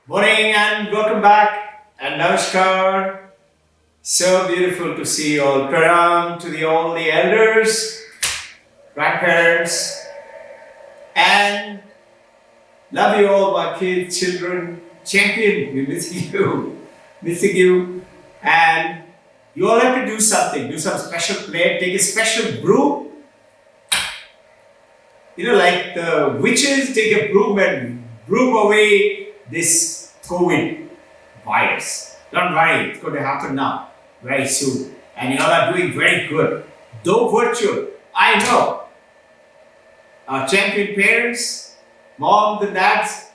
Morning and welcome back and namaskar. So beautiful to see you all. Pranam to all the elders, grandparents, and love you all, my kids, children. Champion, we're missing you, and you all have to do something. Do some special play. Take a special broom. Like the witches take a broom and broom away this COVID virus. Don't worry, it's going to happen now, very soon. And you all are doing very good. Though virtual, I know. Our champion parents, moms and dads,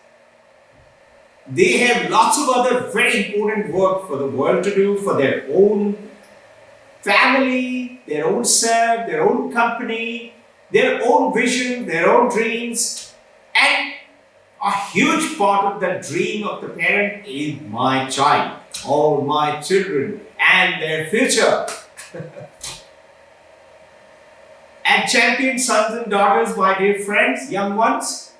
they have lots of other very important work for the world to do, for their own family, their own self, their own company, their own vision, their own dreams, and a huge part of the dream of the parent is my child, all my children, and their future. And champion sons and daughters, my dear friends, young ones,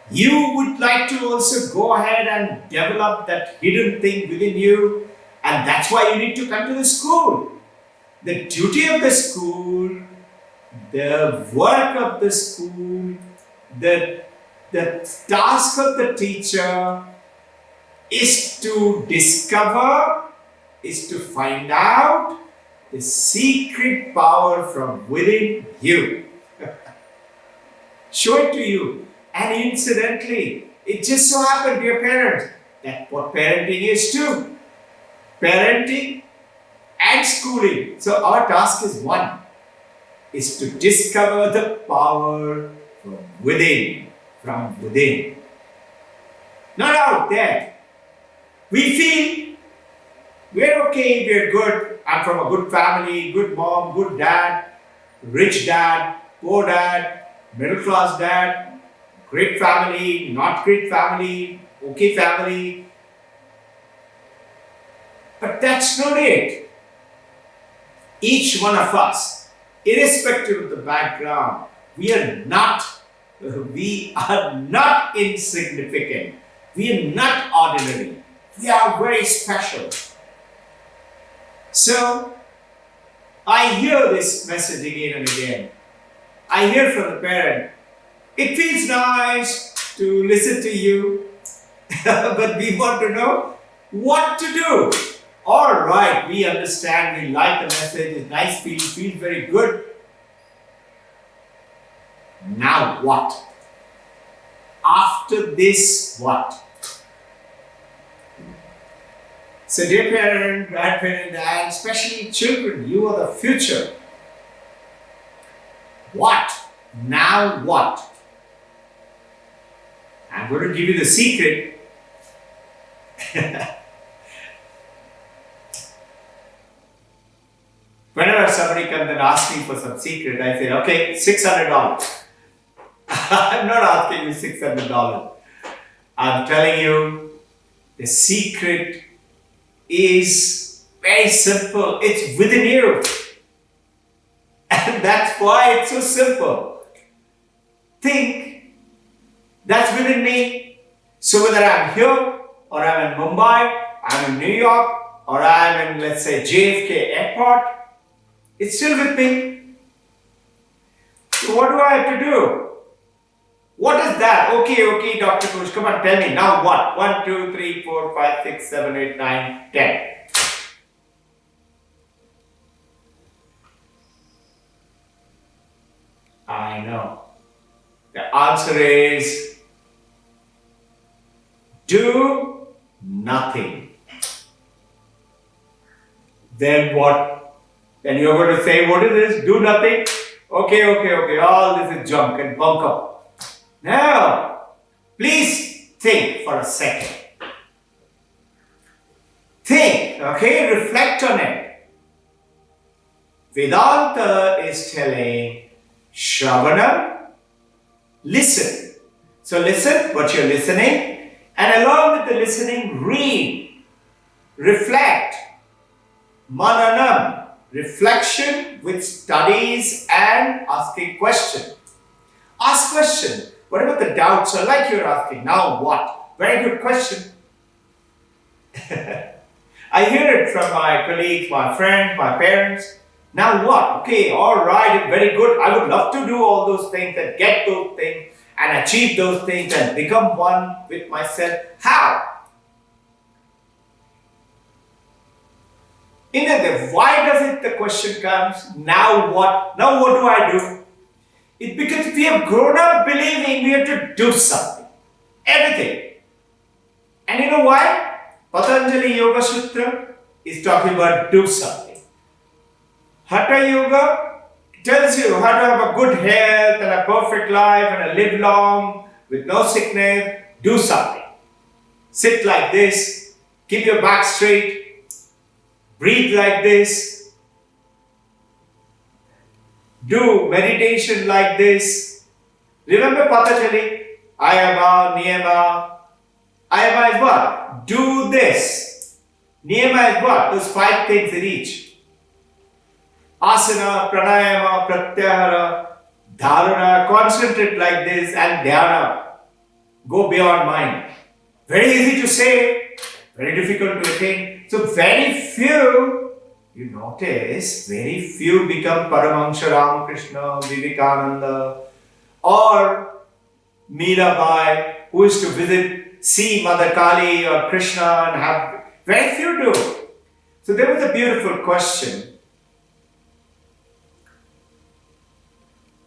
you would like to also go ahead and develop that hidden thing within you, and that's why you need to come to the school. The duty of the school, the work of the school, the task of the teacher is to discover, is to find out the secret power from within you. Show it to you. And incidentally, it just so happened, dear parents, that what parenting is too. Parenting and schooling. So our task is one, is to discover the power from within, not out there. We feel we're okay, we're good. I'm from a good family, good mom, good dad, rich dad, poor dad, middle class dad, great family, not great family, okay family. But that's not it. Each one of us, irrespective of the background, we are not insignificant. We are not ordinary. We are very special. So, I hear this message again and again. I hear from the parent, it feels nice to listen to you, but we want to know what to do. All right, we understand, we like the message, it's nice, feels very good. Now what? After this, what? So dear parent, grandparent, and especially children, you are the future. What? Now what? I'm going to give you the secret. Whenever somebody comes and asks me for some secret, I say, okay, $600. I'm not asking you $600. I'm telling you the secret is very simple. It's within you. And that's why it's so simple. Think, that's within me. So whether I'm here, or I'm in Mumbai, I'm in New York, or I'm in, let's say, JFK airport, it's still with me. So what do I have to do? What is that? Okay, Dr. Ghosh, come on, tell me. Now what? 1, 2, 3, 4, 5, 6, 7, 8, 9, 10. I know. The answer is do nothing. Then what? Then you're going to say, what is this? Do nothing? Okay. All this is junk and bunk up. Now, please think for a second. Think, okay? Reflect on it. Vedanta is telling Shravana, listen. So listen what you're listening, and along with the listening, read, reflect, mananam, reflection with studies and asking question. Ask question. whatever the doubts are, like you're asking, now what? Very good question. I hear it from my colleagues, my friends, my parents. Now what? Okay, all right, very good. I would love to do all those things and get those things and achieve those things and become one with myself. How? In other, why does it, the question comes, now what? Now what do I do? It's because we have grown up believing we have to do something. Everything. And you know why? Patanjali Yoga Sutra is talking about do something. Hatha Yoga tells you how to have a good health and a perfect life and a live long with no sickness. Do something. Sit like this. Keep your back straight. Breathe like this. Do meditation like this. Remember Patanjali? Ayama, Niyama. Ayama is what? Do this. Niyama is what? Those 5 things in each. Asana, pranayama, pratyahara, dharana. Concentrate like this and dhyana. Go beyond mind. Very easy to say, very difficult to attain. So very few, you notice, very few become Paramahamsa Ramakrishna, Vivekananda, or Mirabai, who is to see Mother Kali or Krishna and have, very few do. So there was a beautiful question.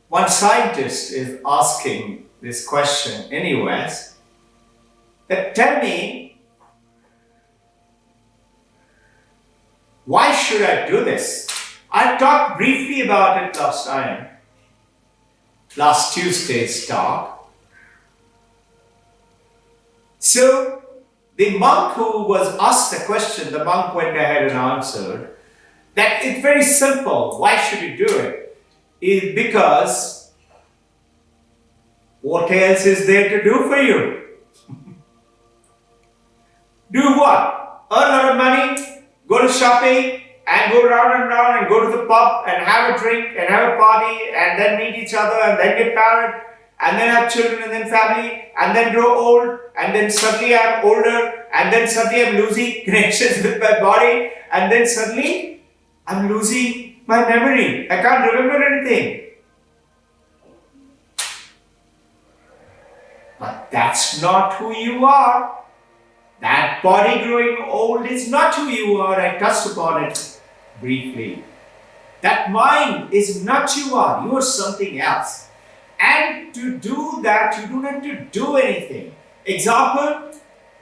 One scientist is asking this question in US, that tell me, why should I do this? I talked briefly about it last time, last Tuesday's talk. So, the monk who was asked the question, the monk went ahead and answered that it's very simple. Why should you do it? It's because what else is there to do for you? Do what? Earn a lot of money, go to shopping, and go round and round and go to the pub and have a drink and have a party and then meet each other and then get married and then have children and then family and then grow old and then suddenly I'm older and then suddenly I'm losing connections with my body and then suddenly I'm losing my memory. I can't remember anything. But that's not who you are. That body growing old is not who you are. I touched upon it briefly. That mind is not you are. You are something else. And to do that, you don't have to do anything. Example,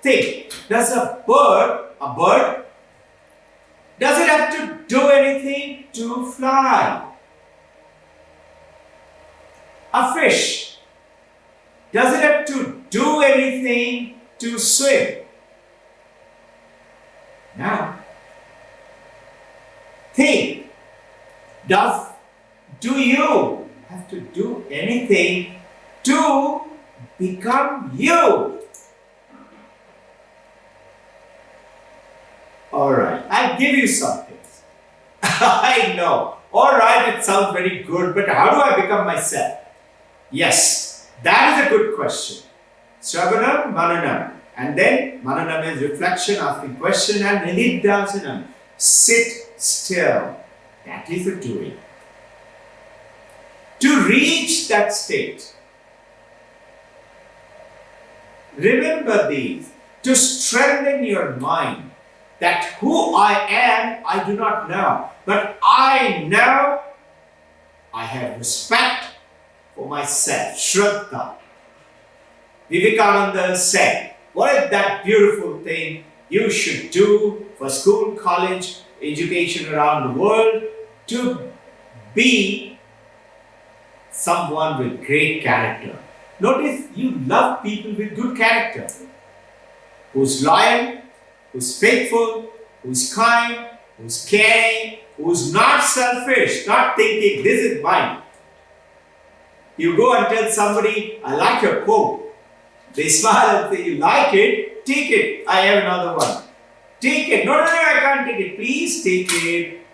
think. Does a bird, does it have to do anything to fly? A fish, does it have to do anything to swim? Now, think, do you have to do anything to become you? Alright, I'll give you something. I know. Alright, it sounds very good, but how do I become myself? Yes, that is a good question. Shravanam, Mananam. And then Mananam is reflection, asking question, and Nididhasanam, sit still. That is the doing. To reach that state, remember these, to strengthen your mind, that who I am, I do not know, but I know I have respect for myself, Shraddha. Vivekananda said, what is that beautiful thing you should do for school, college, education around the world to be someone with great character? Notice you love people with good character, who's loyal, who's faithful, who's kind, who's caring, who's not selfish, not thinking this is mine. You go and tell somebody, I like your coat. They smile and say, you like it? Take it. I have another one. Take it. No, I can't take it. Please take it.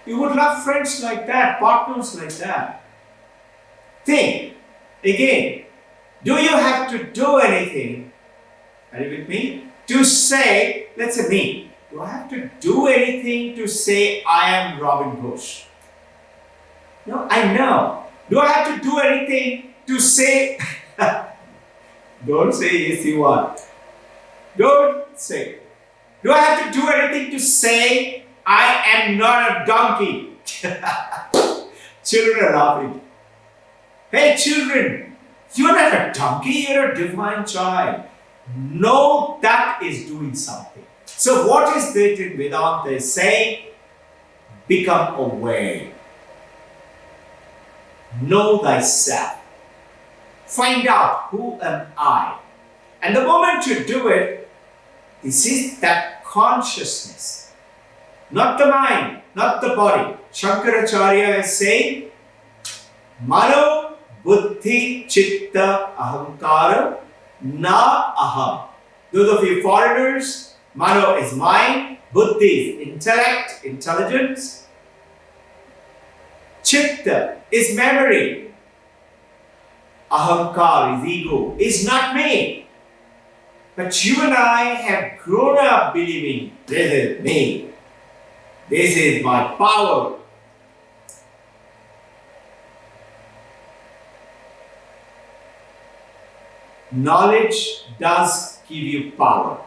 You would love friends like that, partners like that. Think again. Do you have to do anything? Are you with me? To say, let's say me. Do I have to do anything to say I am Robbin Ghosh? No, I know. Do I have to do anything to say? Don't say yes you are. Don't say. Do I have to do anything to say I am not a donkey? Children are laughing. Hey children, you're not a donkey, you're a divine child. Know that is doing something. So what is it in Vedanta is saying? Become aware. Know thyself. Find out who am I. And the moment you do it, this is that consciousness. Not the mind, not the body. Shankaracharya is saying, Mano buddhi chitta ahankara na aham. Those of you foreigners, Mano is mind, buddhi is intellect, intelligence. Chitta is memory. Ahankar is ego, is not me. But you and I have grown up believing this is me. This is my power. Knowledge does give you power.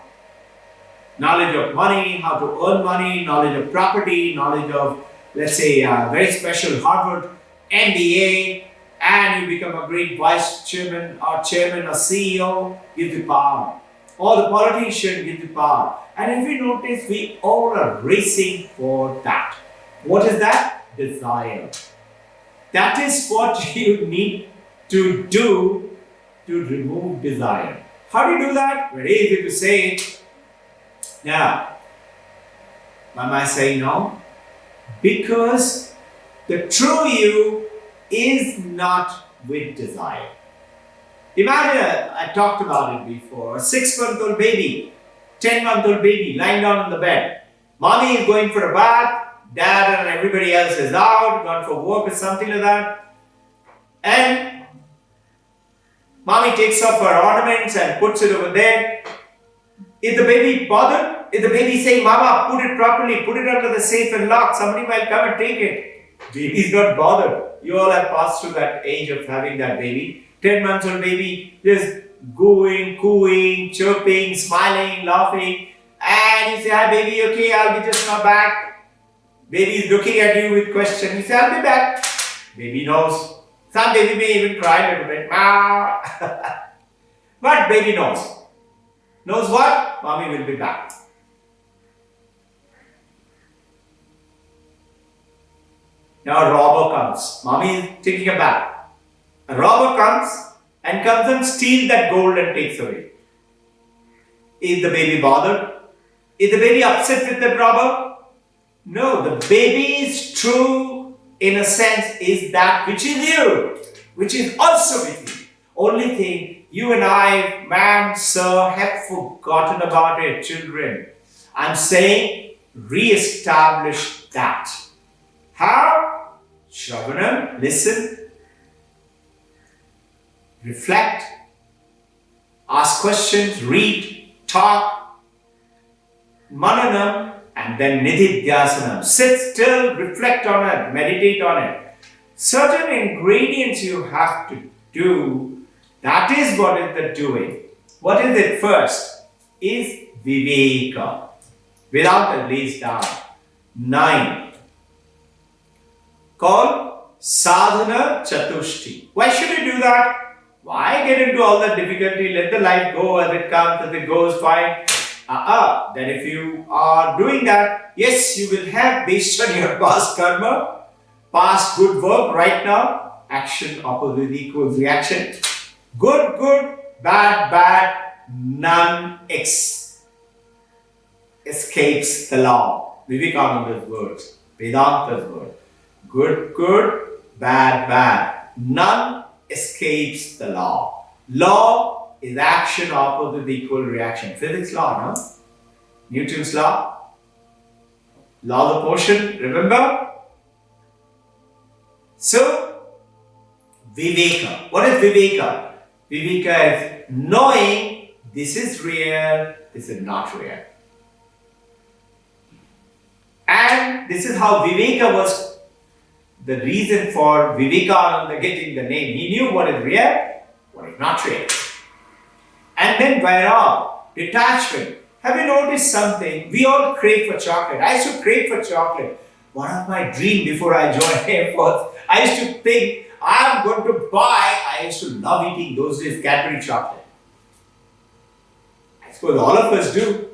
Knowledge of money, how to earn money, knowledge of property, knowledge of, let's say, a very special Harvard MBA, and you become a great vice chairman or chairman or CEO, gives you power. Or the politician gives you power. And if you notice, we all are racing for that. What is that? Desire. That is what you need to do to remove desire. How do you do that? Very easy to say. Now, why am I saying no? Because the true you is not with desire. Imagine, I talked about it before, a 6-month-old baby, 10-month-old baby lying down on the bed. Mommy is going for a bath, dad and everybody else is out, gone for work or something like that. And mommy takes off her ornaments and puts it over there. Is the baby bothered? Is the baby saying, Mama, put it properly, put it under the safe and lock, somebody might come and take it. Baby is not bothered. You all have passed through that age of having that baby. 10-month-old baby just gooing, cooing, chirping, smiling, laughing. And you say, hi baby, okay, I'll be just now back. Baby is looking at you with question. You say, I'll be back. Baby knows. Some baby may even cry a little bit. But baby knows. Knows what? Mommy will be back. Now a robber comes. Mommy is taking a bath. A robber comes and steals that gold and takes away. Is the baby bothered? Is the baby upset with that robber? No, the baby's true innocence is that which is you, which is also with you. Only thing, you and I, ma'am, sir, have forgotten about it, children. I'm saying, re-establish that. How? Shravanam, listen. Reflect, ask questions, read, talk, mananam, and then nididhyasanam. Sit still, reflect on it, meditate on it. Certain ingredients you have to do, that is what is the doing. What is it first? Is viveka. Vedanta lays down 9. Called sadhana chatushti. Why should you do that? Why get into all that difficulty? Let the life go as it comes, as it goes, fine. Then if you are doing that, yes, you will have, based on your past karma, past good work right now, action opposite equals reaction. Good, good, bad, bad, none escapes the law. Vivekananda's words, Vedanta's word. Good, good, bad, bad, none escapes the law. Law is action opposite equal reaction. Physics law, no? Newton's law. Law of motion, remember? So, Viveka. What is Viveka? Viveka is knowing this is real, this is not real. And this is how Viveka was the reason for Vivekananda getting the name. He knew what is real, what is not real. And then Vairag, detachment. Have you noticed something? We all crave for chocolate. I used to crave for chocolate. One of my dreams before I joined Air Force, I used to think I'm going to buy, I used to love eating those days Cadbury chocolate. I suppose all of us do.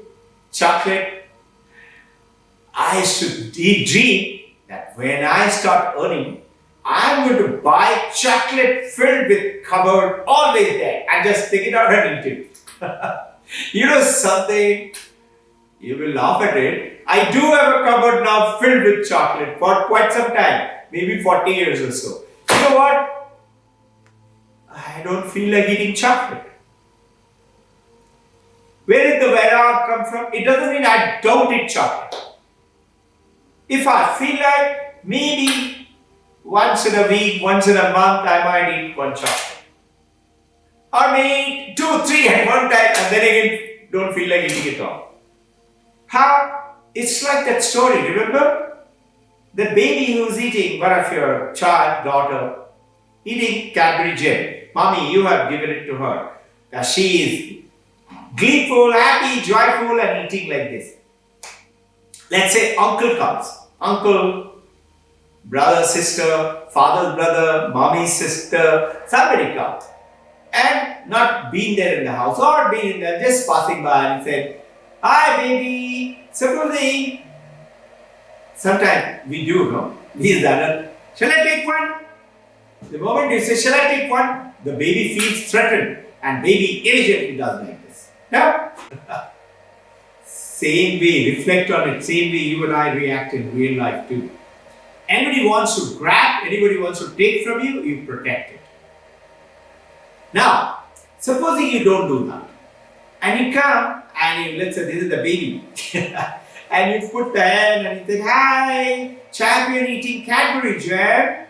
Chocolate. I used to dream that when I start earning, I'm going to buy chocolate filled with cupboard, always there, and just take it out and eat it. You know something? You will laugh at it. I do have a cupboard now filled with chocolate for quite some time, maybe 40 years or so. You know what? I don't feel like eating chocolate. Where did the Vairag come from? It doesn't mean I don't eat chocolate. If I feel like maybe once in a week, once in a month, I might eat one chocolate. Or maybe 2, 3 at one time, and then again don't feel like eating it all. How? It's like that story, remember? The baby who's eating, one of your child, daughter, eating Cadbury gem. Mommy, you have given it to her. Now she is gleeful, happy, joyful, and eating like this. Let's say uncle comes. Uncle, brother, sister, father's brother, mommy's sister, somebody comes. And not being there in the house or being there, just passing by and said, "Hi baby, supposing." Sometimes we do, no? We is the adult. "Shall I take one?" The moment you say, "Shall I take one?" the baby feels threatened and baby immediately does like this. Now, same way, reflect on it, same way you and I react in real life too. Anybody wants to grab, anybody wants to take from you, you protect it. Now, supposing you don't do that, and you come and you, let's say this is the baby, and you put the hand and you say, "Hi, champion eating Cadbury jam,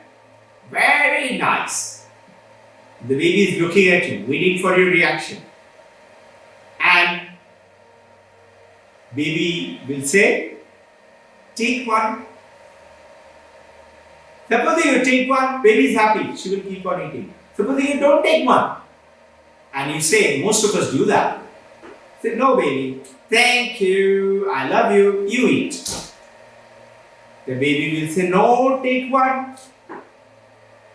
very nice." The baby is looking at you, waiting for your reaction. And baby will say, "Take one." Supposing you take one, baby is happy, she will keep on eating. Supposing you don't take one, and you say, most of us do that. Say, "No baby, thank you, I love you, you eat." The baby will say, "No, take one."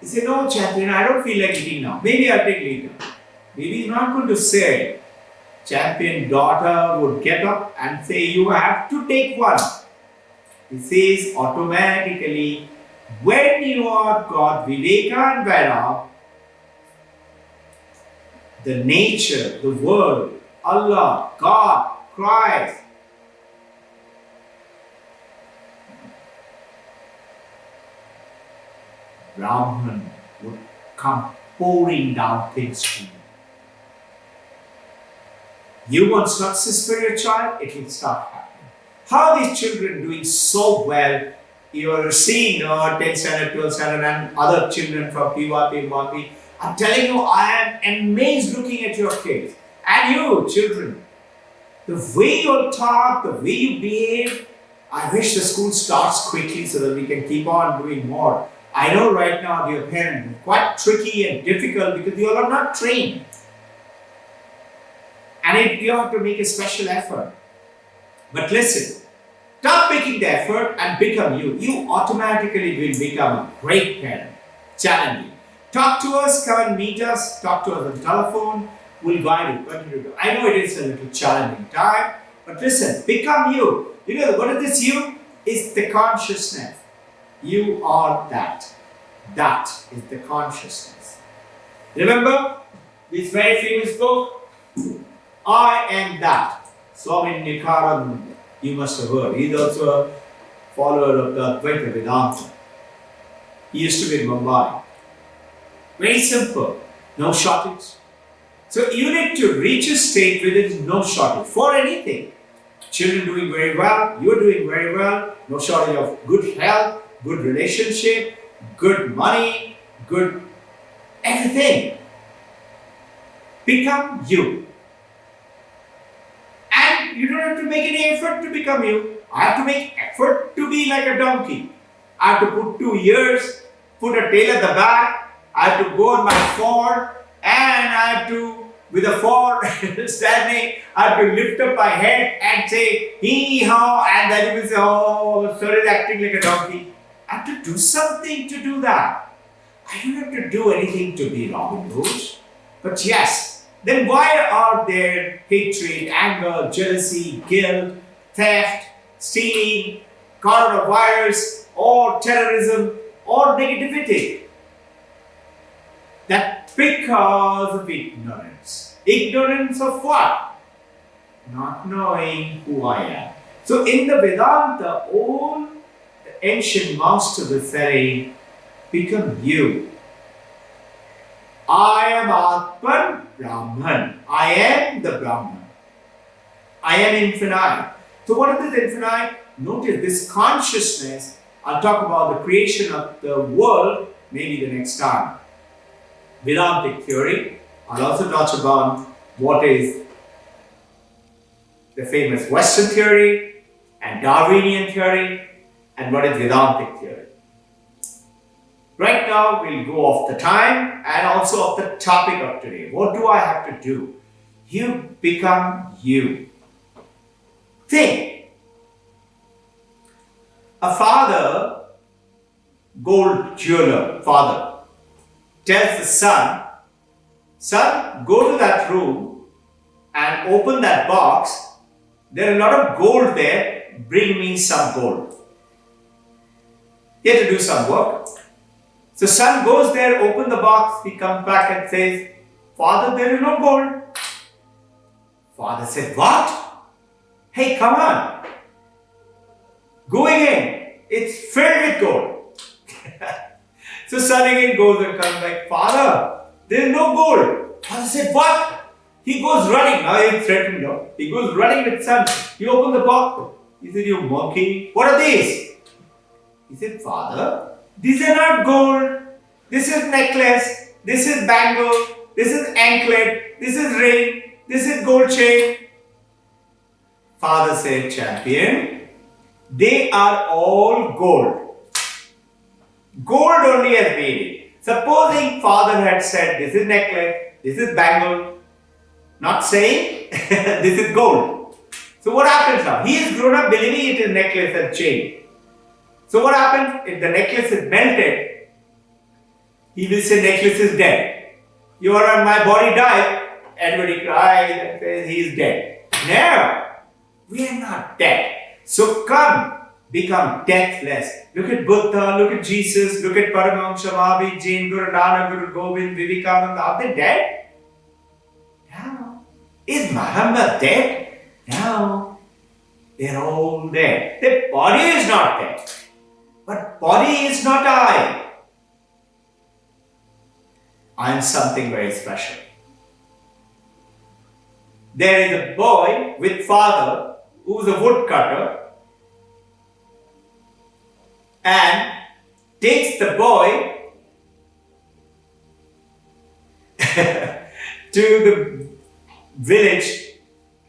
You say, "No champion, I don't feel like eating now, maybe I'll take later." Baby is not going to say. Champion daughter would get up and say, "You have to take one." He says automatically, when you are got Viveka and Vairag, the nature, the world, Allah, God, Christ, Brahman would come pouring down things to you. You want success for your child, it will start happening. How are these children doing so well? You are seeing 10th standard, 12th standard and other children from PYP, MYP. I'm telling you, I am amazed looking at your kids. And you, children, the way you talk, the way you behave, I wish the school starts quickly so that we can keep on doing more. I know right now, dear parents, it's quite tricky and difficult because you all are not trained. And you have to make a special effort. But listen, stop making the effort and become you. You automatically will become a great parent. Challenge you. Talk to us, come and meet us, talk to us on telephone. We'll guide you. What to do. I know it is a little challenging time, but listen, become you. You know what is this you? It's the consciousness. You are that. That is the consciousness. Remember this very famous book? I am that. Swami Nikarananda. You must have heard. He is also a follower of the Advaita Vedanta. He used to be in Mumbai. Very simple. No shortage. So you need to reach a state where there is no shortage for anything. Children doing very well, you're doing very well, no shortage of good health, good relationship, good money, good everything. Become you. And you don't have to make any effort to become you. I have to make effort to be like a donkey. I have to put 2 ears, put a tail at the back. I have to go on my forward, and I have to, with a forward standing, I have to lift up my head and say, hee-haw, and then you will say, oh, so is acting like a donkey. I have to do something to do that. I don't have to do anything to be Robbin Ghosh. But yes, then why are there hatred, anger, jealousy, guilt, theft, stealing, coronavirus, or terrorism, or negativity? That because of ignorance. Ignorance of what? Not knowing who I am. So in the Vedanta, all the ancient masters were saying, become you. I am Atman Brahman. I am the Brahman. I am infinite. So what is this infinite? Notice this consciousness. I'll talk about the creation of the world maybe the next time. Vedantic theory. I'll also touch upon what is the famous Western theory and Darwinian theory and what is Vedantic theory. Right now we'll go off the time and also off the topic of today. What do I have to do? You become you. Think. A father, gold jeweler, father, tells the son, go to that room and open that box. There are a lot of gold there. Bring me some gold. He had to do some work. So son goes there, open the box. He comes back and says, Father, there is no gold. Father said, what? Hey, come on. Go again. It's filled with gold. So son again goes and comes back, Father, there is no gold. Father said, what? He goes running. Now he is threatened. No? He goes running with son. He opened the box. He said, you monkey, what are these? He said, Father, these are not gold. This is necklace. This is bangle. This is anklet. This is ring. This is gold chain. Father said, champion, they are all gold. Gold only has made it. Supposing father had said, this is necklace, this is bangle, not saying this is gold. So what happens now? He is grown up believing it is necklace and chain. So what happens if the necklace is melted? He will say necklace is dead. You are on my body died. Everybody cries and says he is dead. No, we are not dead. So come, become deathless. Look at Buddha, look at Jesus, look at Paramahamsa Mahavir, Jain Guru, Nanak Guru, Govind, Vivekananda. Are they dead? No. Is Muhammad dead? No. They are all dead. Their body is not dead. But body is not I. I am something very special. There is a boy with father who is a woodcutter and takes the boy to the village,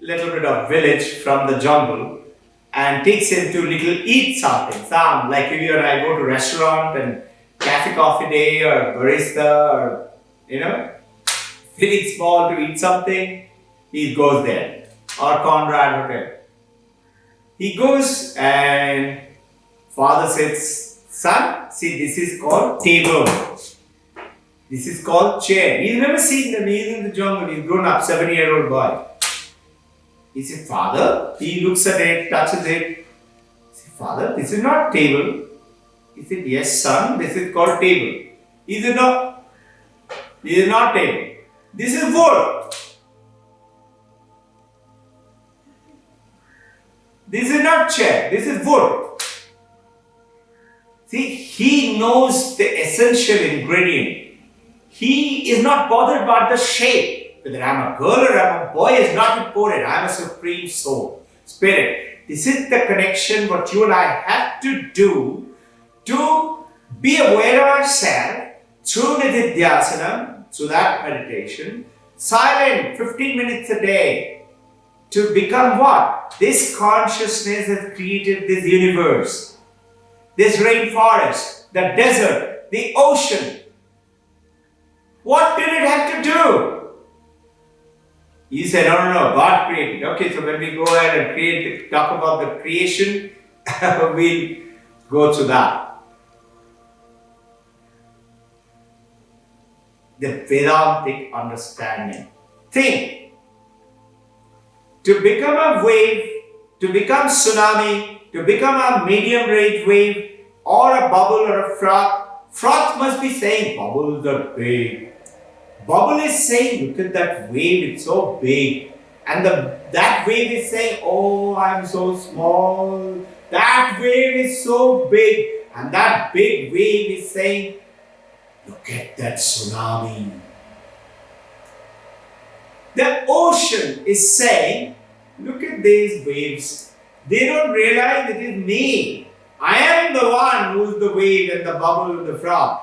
little bit of village from the jungle, and takes him to little eat something. Some like you and I go to restaurant and cafe coffee day or barista or feeling small to eat something. He goes there, or Conrad Hotel. He goes and father says, son, see, this is called table. This is called chair. He's never seen them. He's in the jungle. He's grown up, 7-year-old boy. He said, Father, he looks at it, touches it. He said, Father, this is not table. He said, yes, son, this is called table. He said, no, this is not table. This is wood. This is not chair, this is wood. See, he knows the essential ingredient. He is not bothered about the shape. Whether I am a girl or I am a boy is not important. I am a supreme soul, spirit. This is the connection what you and I have to do to be aware of ourselves through Nididhyasanam, through that meditation, silent 15 minutes a day, to become what? This consciousness has created this universe, this rainforest, the desert, the ocean. What did it have to do? You said, no, God created. Okay, so when we go ahead and talk about the creation, we'll go to that. The Vedantic understanding. Think. To become a wave, to become tsunami, to become a medium range wave, or a bubble or a froth, froth must be saying, bubbles are big. Bubble is saying, look at that wave, it's so big. And that wave is saying, oh, I'm so small. That wave is so big. And that big wave is saying, look at that tsunami. The ocean is saying, look at these waves. They don't realize it is me. I am the one who is the wave and the bubble and the froth.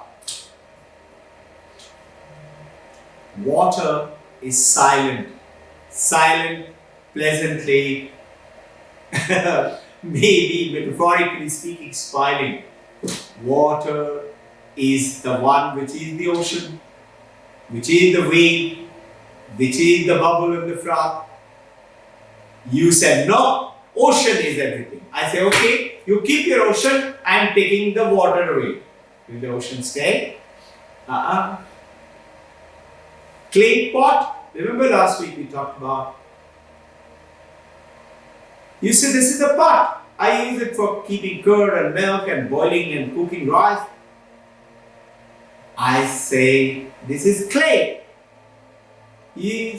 Water is silent. Silent, pleasantly, maybe metaphorically speaking, smiling. Water is the one which is the ocean, which is the wave, which is the bubble and the froth. You said, no, ocean is everything. I say, okay, you keep your ocean, I am taking the water away. Will the ocean stay? Clay pot. Remember last week we talked about. You say this is a pot. I use it for keeping curd and milk and boiling and cooking rice. I say this is clay. You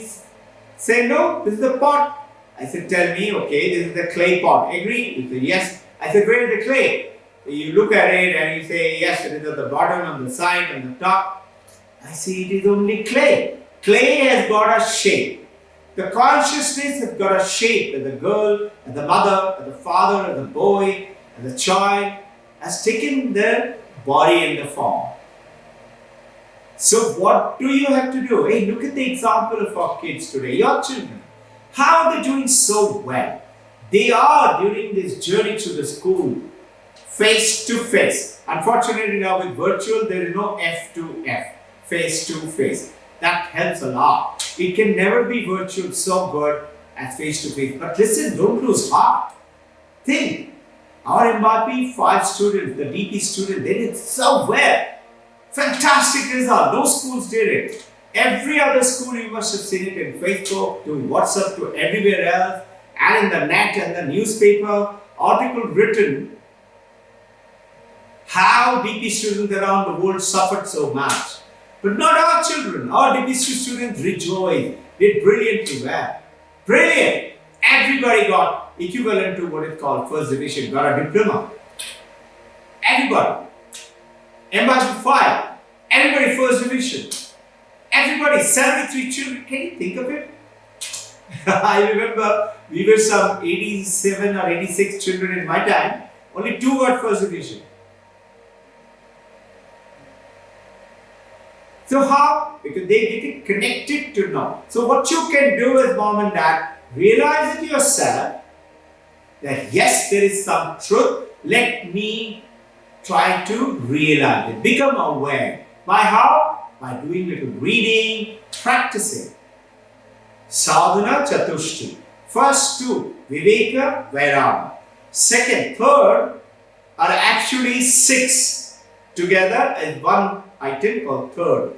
say no, this is a pot. I said tell me, okay, this is the clay pot. Agree? You say yes. I said where is the clay? You look at it and you say yes, it is at the bottom, on the side, on the top. I say it is only clay. Clay has got a shape. The consciousness has got a shape that the girl, and the mother, and the father, and the boy, and the child has taken the body and the form. So what do you have to do? Hey, look at the example of our kids today, your children. How are they doing so well? They are during this journey to the school, face to face. Unfortunately now with virtual there is no F to F, face to face. That helps a lot. It can never be virtual so good as face to face. But listen, don't lose heart. Think, our MRP 5 students, the DP students, they did so well. Fantastic result. No schools did it. Every other school you must have seen it in Facebook, to WhatsApp, to everywhere else, and in the net and the newspaper, article written how DP students around the world suffered so much. But not our children. Our DPC students rejoiced, did brilliantly well. Brilliant! Everybody got equivalent to what is called first division, got a diploma. Everybody. MRP 5, everybody first division. Everybody, 73 children. Can you think of it? I remember we were some 87 or 86 children in my time. Only 2 got first division. So how? Because they get it connected to now. So what you can do as mom and dad, realize it yourself that yes, there is some truth. Let me try to realize it. Become aware. By how? By doing little reading, practicing. Sadhana Chatushti. First 2, Viveka, Vairama. Second, third are actually 6 together as one item called third.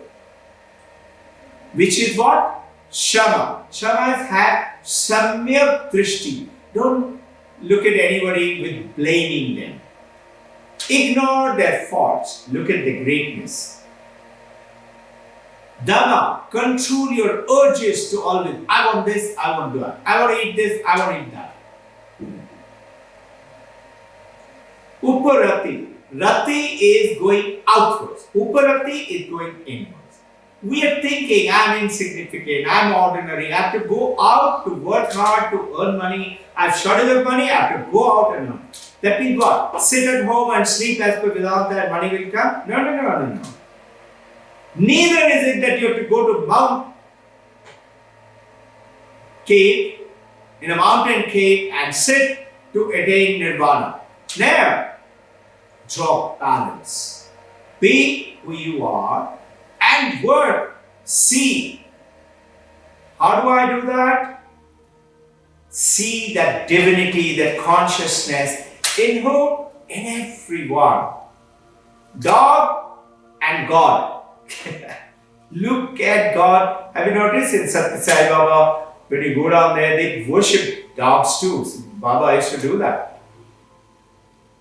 Which is what? Shama. Shama is have Samyak Drishti. Don't look at anybody with blaming them. Ignore their faults. Look at the greatness. Dhamma. Control your urges to always, I want this, I want that. I want to eat this, I want to eat that. Uparati. Rati is going outwards. Uparati is going inwards. We are thinking, I'm insignificant, I'm ordinary, I have to go out to work hard to earn money. I have shortage of money, I have to go out and earn. That means what? Sit at home and sleep as per Vedanta and money will come? No. Neither is it that you have to go to Mount cave, in a mountain cave and sit to attain nirvana. Never. Draw balance. Be who you are and work. See. How do I do that? See that divinity, that consciousness in who? In everyone. Dog and God. Look at God. Have you noticed in Satya Sai Baba, when you go down there, they worship dogs too. So Baba used to do that.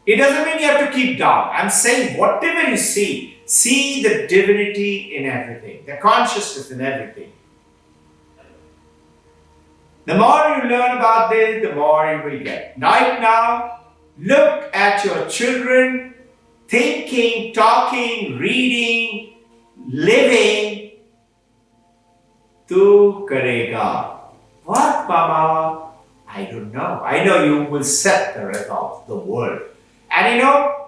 It doesn't mean you have to keep dog. I'm saying whatever you see the divinity in everything, the consciousness in everything. The more you learn about this, the more you will get. Right now, look at your children thinking, talking, reading, living. Tu karega. What, Mama? I don't know. I know you will set the result, the world. And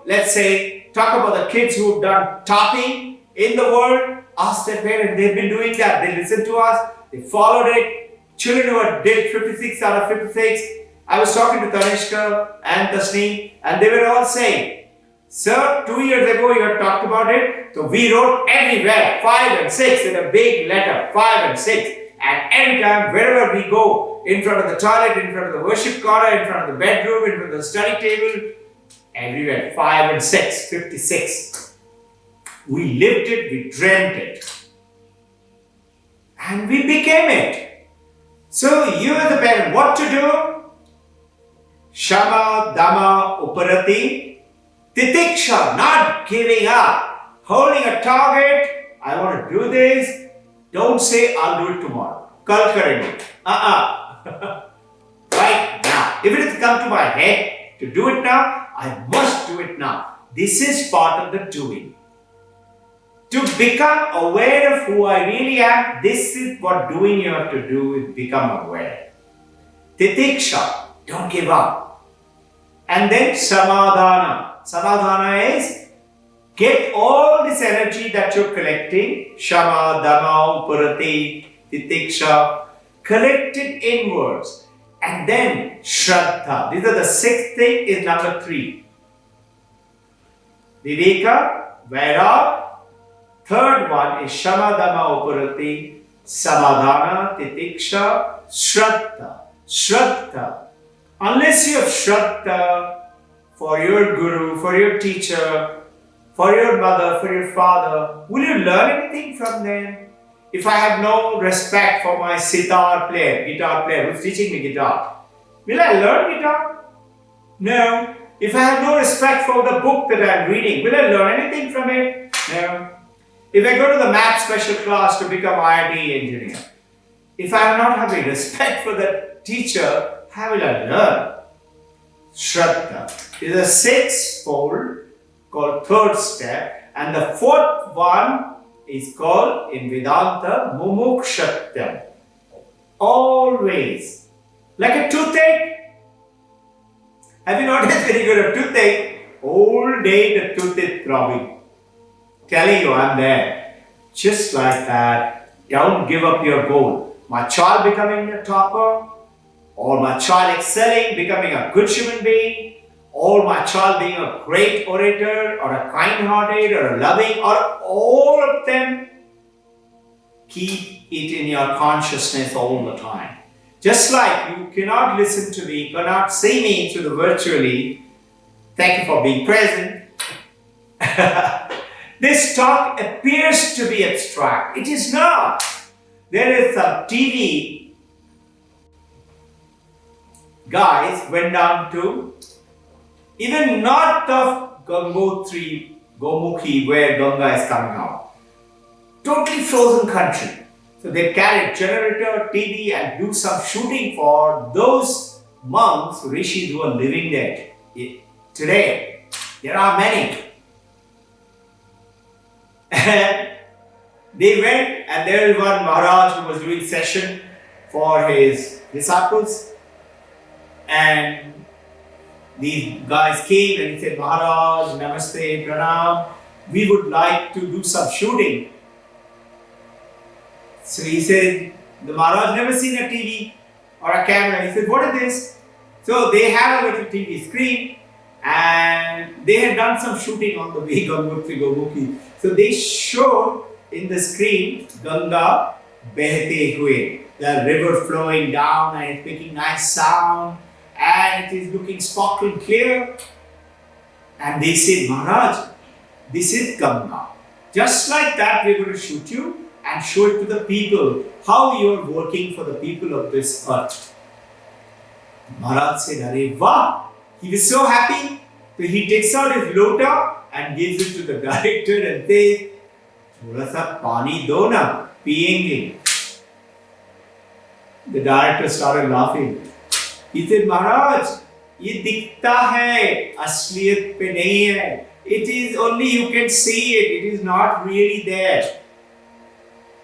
let's say, talk about the kids who have done topping in the world. Ask their parents, they've been doing that. They listened to us, they followed it. Children who did 56 out of 56. I was talking to Tanishka and Tasneem, and they were all saying, sir, 2 years ago you had talked about it. So we wrote everywhere, 5 and 6 in a big letter, 5 and 6. And every time, wherever we go, in front of the toilet, in front of the worship corner, in front of the bedroom, in front of the study table, everywhere, 5 and 6, 56. We lived it, we dreamt it. And we became it. So you as a parent, what to do? Shama, Dama, Uparati, Titiksha, not giving up, holding a target. I want to do this. Don't say, I'll do it tomorrow. Kal karenge. Right now. If it has come to my head to do it now, I must do it now. This is part of the doing. To become aware of who I really am, this is what doing you have to do, is become aware. Titiksha, don't give up. And then Samadhana. Samadhana is get all this energy that you're collecting, Shama, Dama, Upurati, Titiksha, collect it inwards. And then Shraddha. These are the 6th thing is number 3. Viveka, Vairag. 3rd one is Shama, Dama, Upurati, Samadhana, Titiksha, Shraddha. Shraddha. Unless you have Shraddha for your guru, for your teacher, for your mother, for your father, will you learn anything from them? If I have no respect for my guitar player who's teaching me guitar, will I learn guitar? No. If I have no respect for the book that I'm reading, will I learn anything from it? No. If I go to the math special class to become IIT engineer, if I am not having respect for the teacher, how will I learn? Shraddha is a 6-fold called 3rd step, and the 4th one is called in Vedanta Mumukshatyam. Always. Like a toothache. Have you noticed when you get a toothache, all day the tooth is throbbing. Telling you I'm there. Just like that, don't give up your goal. My child becoming a topper, or my child excelling, becoming a good human being, or my child being a great orator, or a kind-hearted, or a loving, or all of them, keep it in your consciousness all the time. Just like you cannot listen to me, cannot see me through the virtually. Thank you for being present. This talk appears to be abstract. It is not. There is some TV guys went down to even north of Gangotri, Gomukhi, where Ganga is coming out. Totally frozen country. So they carried generator, TV and do some shooting for those monks, rishis who are living there. Today, there are many. And they went, and there is one Maharaj who was doing session for his disciples, and these guys came and he said, Maharaj, Namaste, Pranam, we would like to do some shooting So he said, the Maharaj never seen a TV or a camera. He said, what is this? So they have a little TV screen and they had done some shooting on the way Gangotri. So they showed in the screen Ganga behte hue, the river flowing down and it's making nice sound and it is looking sparkling clear. And they said, Maharaj, this is Ganga. Just like that, we're going to shoot you and show it to the people, how you're working for the people of this earth. Maharaj said, Arey Vah! He was so happy. So he takes out his lota and gives it to the director and says, Thoda sa pani do na, piyenge. The director started laughing. He said, Maharaj, ye dikhta hai, asliyat pe nahi hai. It is only you can see it, it is not really there.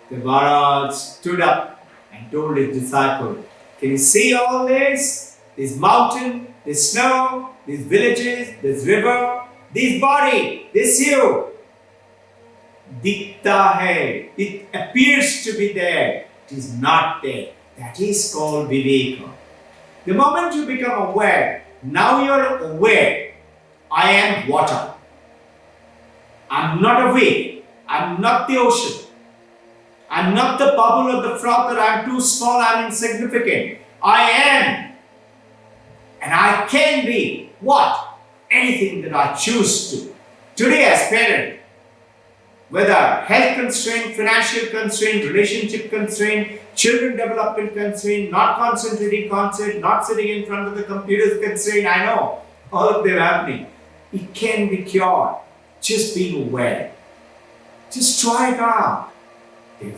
The Maharaj stood up and told his disciple, can you see all this? This mountain, this snow, these villages, this river, this body, this you. Dikhta hai. It appears to be there. It is not there. That is called viveka. The moment you become aware, now you are aware, I am water. I am not a wave. I am not the ocean. I am not the bubble or the froth that I am too small, I am insignificant. I am. And I can be what? Anything that I choose to. Today as parent, whether health constraint, financial constraint, relationship constraint, children development constraint, not concentrating concept, not sitting in front of the computers constraint, I know all of them happening. It can be cured. Just being aware. Just try it out.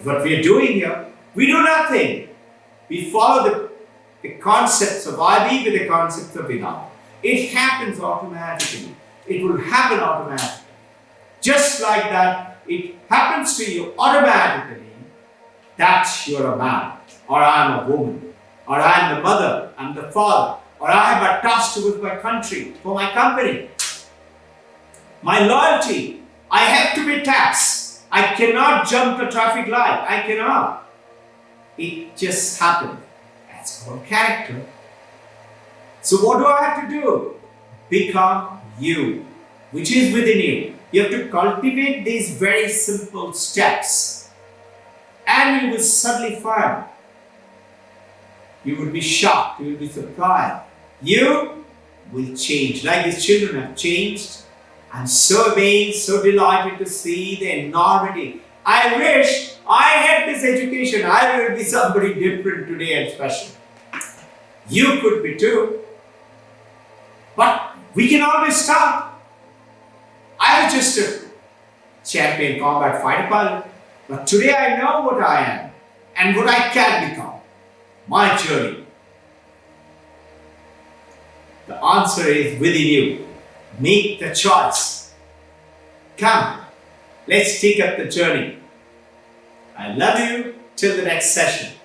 What we are doing here, we do nothing. We follow the concepts of IB with the concepts of Vedanta. It happens automatically. It will happen automatically. Just like that, it happens to you automatically that you're a man, or I'm a woman, or I'm the mother, I'm the father, or I have a task with my country, for my company. My loyalty, I have to be taxed. I cannot jump the traffic light. I cannot. It just happened. That's called character. So what do I have to do? Become you, which is within you. You have to cultivate these very simple steps. And you will suddenly find. You will be shocked. You will be surprised. You will change. Like these children have changed. I'm so amazed, so delighted to see the enormity. I wish I had this education. I will be somebody different today and special. You could be too. But we can always start. I was just a champion combat fighter pilot. But today I know what I am and what I can become. My journey. The answer is within you. Make the choice. Come, let's take up the journey. I love you till the next session.